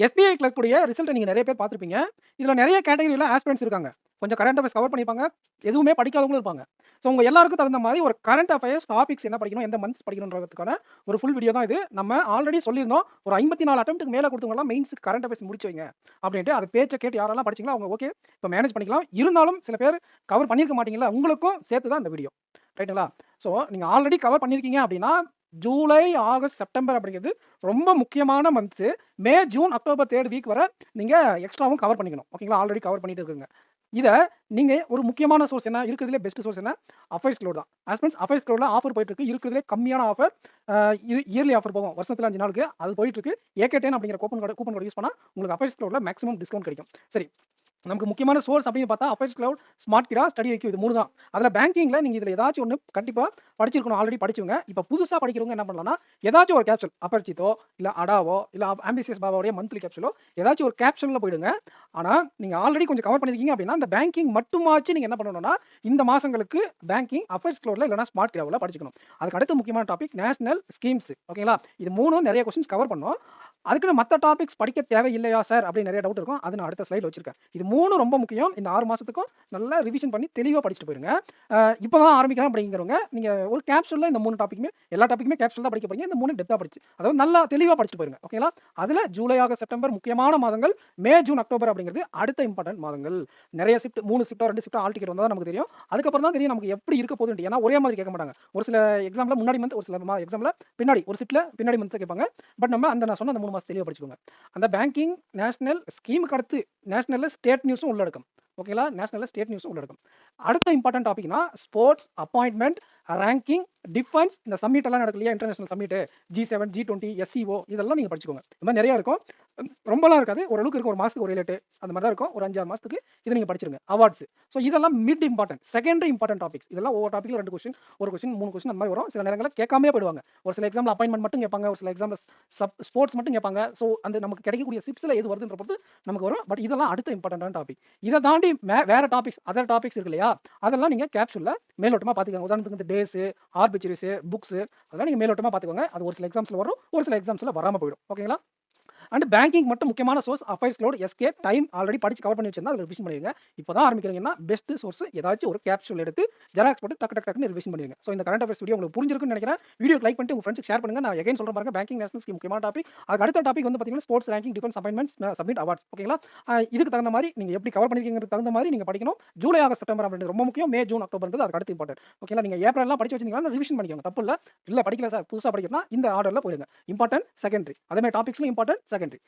SBI கிளர்க்குடைய ரிசல்ட்ட நீங்க நெறைய பேர் பார்த்திருப்பீங்க. இதுல நெறைய கேட்டகரில ஆஸ்பிரண்ட்ஸ் இருக்காங்க. கொஞ்சம் கரண்ட் அஃபேர்ஸ் கவர் பண்ணியிருப்பாங்க. எதுவுமே படிக்காதவங்களும் இருப்பாங்க. ஸோ உங்க எல்லாருக்கும் தகுந்த மாரி ஒரு கரண்ட் அஃபேர்ஸ் டாபிக்ஸ் என்ன படிக்கணும், எந்த மந்த்ஸ் படிக்கணும்ன்றதுக்கான ஒரு ஃபுல் வீடியோ தான் இது. நம்ம ஆல்ரெடி சொல்லியிருந்தோம். ஒரு 54 அட்டெம்ப்ட்க்கு மேல குடுத்தவங்கலாம் மெயின்ஸ்க்கு கரண்ட் அஃபேர்ஸ் முடிச்சு வைங்க அப்டின்ட்டு. அது பேச்ச கேட்டு யாரெல்லாம் படிச்சீங்களோ அவங்க ஓகே. இப்ப மேனேஜ் பண்ணிக்கலாம். இருந்தாலும் சில பேர் கவர் பண்ணியிருக்க மாட்டீங்கல்ல. உங்களுக்கும் சேர்த்து தான் இந்த வீடியோ. ரைட்டுங்களா? ஸோ நீங்க ஆல்ரெடி கவர் பண்ணியிருக்கீங்க அப்டின்னா, ஜூலை, ஆகஸ்ட், செப்டம்பர் அப்படிங்கிறது ரொம்ப முக்கியமான மந்த்ஸ். மே, ஜூன், அக்டோபர் 3 வீக் வர நீங்க எக்ஸ்ட்ராவும் கவர் பண்ணிக்கணும். ஓகேங்களா? ஆல்ரெடி கவர் பண்ணிட்டு இருக்குங்க. இத நீங்க ஒரு முக்கியமான சோர்ஸ் என்ன? இருக்கிறதுலே பெஸ்ட் சோர்ஸ் என்ன? அஃபைர்ஸ் க்ளவுட் தான். ஆஸ் மீன்ஸ் அஃபைர்ஸ் க்ளவுட்ல ஆஃபர் போயிட்டு இருக்கு. இருக்கிறதுலே கம்மியான ஆஃபர். இது இயர்லி ஆஃபர் போகும். வருஷத்துல 5 நாளுக்கு. அது போயிட்டு இருக்கு. ஏகே10 அப்படிங்கிற கூப்பன் கோட் யூஸ் பண்ணா உங்களுக்கு அஃபைர்ஸ் க்ளவுட்ல மேக்ஸிமம் டிஸ்கவுண்ட் கிடைக்கும். சரி. நமக்கு முக்கியமான சோர்ஸ் அப்படின்னு பார்த்தா அஃபைர்ஸ் க்ளவுட், ஸ்மார்ட் கிடா, ஸ்டடி ஐக்யூ இது 3 தான். அதுல பேங்கிங்ல நீங்க இதுல ஏதாச்சும் ஒண்ணு கண்டிப்பா படிச்சிருக்கணும். ஆல்ரெடி படிச்சவங்க. இப்ப புதுசா படிக்கிறவங்க என்ன பண்ணலாம்னா, ஏதாச்சும் ஒரு கேப்சூல் அபரிச்சித்தோ, இல்ல அடாவோ, இல்ல ஆம்பிசியஸ் பாபாவுடைய மந்த்லி கேப்சூலோ ஏதாச்சும் ஒரு கேப்சூல்ல போயிடுங்க. ஆனா, நீங்க ஆல்ரெடி கொஞ்சம் கவர் பண்ணியிருக்கீங்க அப்படின்னா, அந்த பேங்கிங் மட்டுமாச்சு நீங்க என்ன பண்ணணும்னா, இந்த மாசங்களுக்கு பேங்கிங் அஃபைர்ஸ் க்ளவுட்ல இல்லன்னா ஸ்மார்ட் கிடாவுல படிச்சுக்கணும். அதுக்கு அடுத்த முக்கியமான டாபிக் நேஷனல் ஸ்கீம்ஸ். ஓகேங்களா? இது 3ம் நெறைய கொஸ்டின்ஸ் கவர் பண்ணோம். அதுக்குன்னு மத்த டாபிக்ஸ் படிக்க தேவையில்லையா சார்? அப்படின்னு நெறைய டவுட் இருக்கும். அது நான் அடுத்த ஸ்லைட்ல வச்சிருக்கேன். இது 3ம் ரொம்ப முக்கியம். இந்த 6 மாசத்துக்கும் நல்லா ரிவிஷன் பண்ணி தெளிவா படிச்சுட்டு போயிருங்க. இப்ப தான் ஆரம்பிக்கிறேன் அப்படிங்கிறவங்க, நீங்க ஒரு கேப்சூல்ல இந்த 3 டாபிக்குமே எல்லா டாபிக்குமே கேப்சூல் தான் படிக்க போறீங்க. இந்த 3 டெப்த்தா படிச்சு அதாவது நல்லா தெளிவா படிச்சுட்டு போயிருங்க. ஓகேங்களா? அதுல ஜூலை, ஆகஸ்ட், செப்டம்பர் முக்கியமான மாதங்கள். மே, ஜூன், அக்டோபர் அப்படிங்கிறது அடுத்த இம்பார்ட்டன்ட் மாதங்கள். நெறைய ஷிஃப்ட் 3 ஷிஃப்ட்டோ 2 ஷிஃப்ட்டோ ஆல் டிக்கெட் வந்தா தான் நமக்கு தெரியும். அதுக்கப்புறம் தான் தெரியும் நமக்கு எப்படி இருக்க போகுதுன்ட்டு. ஏன்னா ஒரே மாதிரி கேட்க மாட்டாங்க. ஒரு சில எக்ஸாம்ல முன்னாடி மந்த், ஒரு சில எக்ஸாம்ல பின்னாடி, ஒரு ஷிஃப்ட்ல பின்னாடி மந்த் கேட்பாங்க. பட் நம்ம நான் சொன்ன அந்த 3 மாசம் தெளிவா படிச்சுக்கோங்க. அந்த பேங்கிங், நேஷனல் ஸ்கீமுக்கு அடுத்து நேஷனல்ல ஸ்டேட் நியூஸும் உள்ளடக்கம். ஓகேங்களா? நேஷனல்ல ஸ்டேட் நியூஸும் உள்ளடக்கம். அடுத்த இம்பார்ட்டன்ட் டாபிக்னா ஸ்போர்ட்ஸ், அப்பாயின்ட்மென்ட், ரேங்கிங், டிஃபென்ஸ் இந்த சம்மிட் எல்லாம் நடக்கும் இல்லையா? International submit, G7, G20, SCO இதெல்லாம் நீங்க படிச்சுக்கோங்க. இந்த மாதிரி நெறைய இருக்கும். ரொம்பலாம் இருக்காது. ஓரளவுக்கு இருக்கும். ஒரு மாசத்துக்கு ஒரு 7, 8 அந்த மாதிரி தான் இருக்கும். ஒரு 5, 6 மாசத்துக்கு இத நீங்க படிச்சிருங்க. அவார்ட்ஸ். ஸோ இதெல்லாம் mid important. Secondary important topics. இதெல்லாம் ஒவ்வொரு டாபிக்ல 2 கொஸ்டின், 1 கொஸ்டின், 3 கொஸ்டின் அந்த மாதிரி வரும். சில நேரங்கள்ல கேட்காமயே போயிடுவாங்க. ஒரு சில எக்ஸாம்ல அப்பாயின்ட்மென்ட் மட்டும் கேட்பாங்க. ஒரு சில எக்ஸாம்ல ஸ்போர்ட்ஸ் மட்டும் கேட்பாங்க. ஸோ அந்த நமக்கு கிடைக்கக்கூடிய ஷிப்ஸ்ல எது வருதுன்ற பொறுத்து நமக்கு வரும். பட் இதெல்லாம் அடுத்த இம்பார்ட்டன்ட்டான டாபிக். இத தாண்டி வேற டாபிக்ஸ், அதர் டாபிக்ஸ் இருக்கு இல்லையா? அதெல்லாம் நீங்க கேப்சூல்ல மேலோட்டமா பார்த்துக்கோங்க. உதாரணத்துக்கு இந்த டேஸ், ஆர்பிச்சரிஸ், புக்ஸ் அதெல்லாம் நீங்க மேலோட்டமா பார்த்துக்கோங்க. அது ஒரு சில எக்ஸாம்ஸ்ல வரும். ஒரு சில எக்ஸாம்ஸ்ல வராம போயிடும். ஓகேங்களா? அண்ட் பேங்கிங் மட்டும் முக்கியமான source affairs cloud, SK, time already படிச்சு கவர் பண்ணி வச்சிருந்தா அதில ரிவிஷன் பண்ணிருங்க. இப்போ தான் ஆரம்பிக்கிறீங்கன்னா பெஸ்ட் சோர்ஸ் ஏதாச்சும் ஒரு கேப்சூல் எடுத்து ஜெராக்ஸ் போட்டு டக்குன்னு ரிவிஷன் பண்ணிருங்க. ஸோ இந்த கரண்ட் அஃபேர்ஸ் வீடியோ உங்களுக்கு புரிஞ்சிருக்கும்னு நினைக்கிறேன். வீடியோக்கு லைக் பண்ணிட்டு உங்க ஃப்ரெண்ட்ஸ்க்கு ஷேர் பண்ணுங்க. நான் அகைன் சொல்றேன் பாருங்க. பேங்கிங், நேஷனல் ஸ்கீம் முக்கியமான டாபிக். அதுக்கு அடுத்த டாபிக் வந்து பார்த்தீங்கன்னா sports, ranking, defence, appointments, submit awards. ஓகேங்களா? இதுக்கு தகுந்த மாரி நீங்க எப்படி கவர் பண்ணிருக்கீங்கிறதுக்கு தகுந்த மாரி நீங்க படிக்கணும். ஜூலை, ஆகஸ்ட், செப்டம்பர் அப்படின்றது ரொம்ப முக்கியம். மே, ஜூன், அக்டோபர்ன்றது அதுக்கு அடுத்து இம்பார்ட்டன்ட். ஓகேங்களா? நீங்க ஏப்ரல்லாம் படிச்சு வச்சிருந்தீங்கன்னா ரிவிஷன் பண்ணிக்கோங்க. தப்பு இல்ல. இல்ல படிக்கல சார் புதுசா படிக்கணும்னா இந்த ஆர்டர்ல போயிடுங்க. Important, secondary. அதே மாரி டாபிக்ஸ்லயும் இம்பார்ட்டன்ட், செகண்டரி.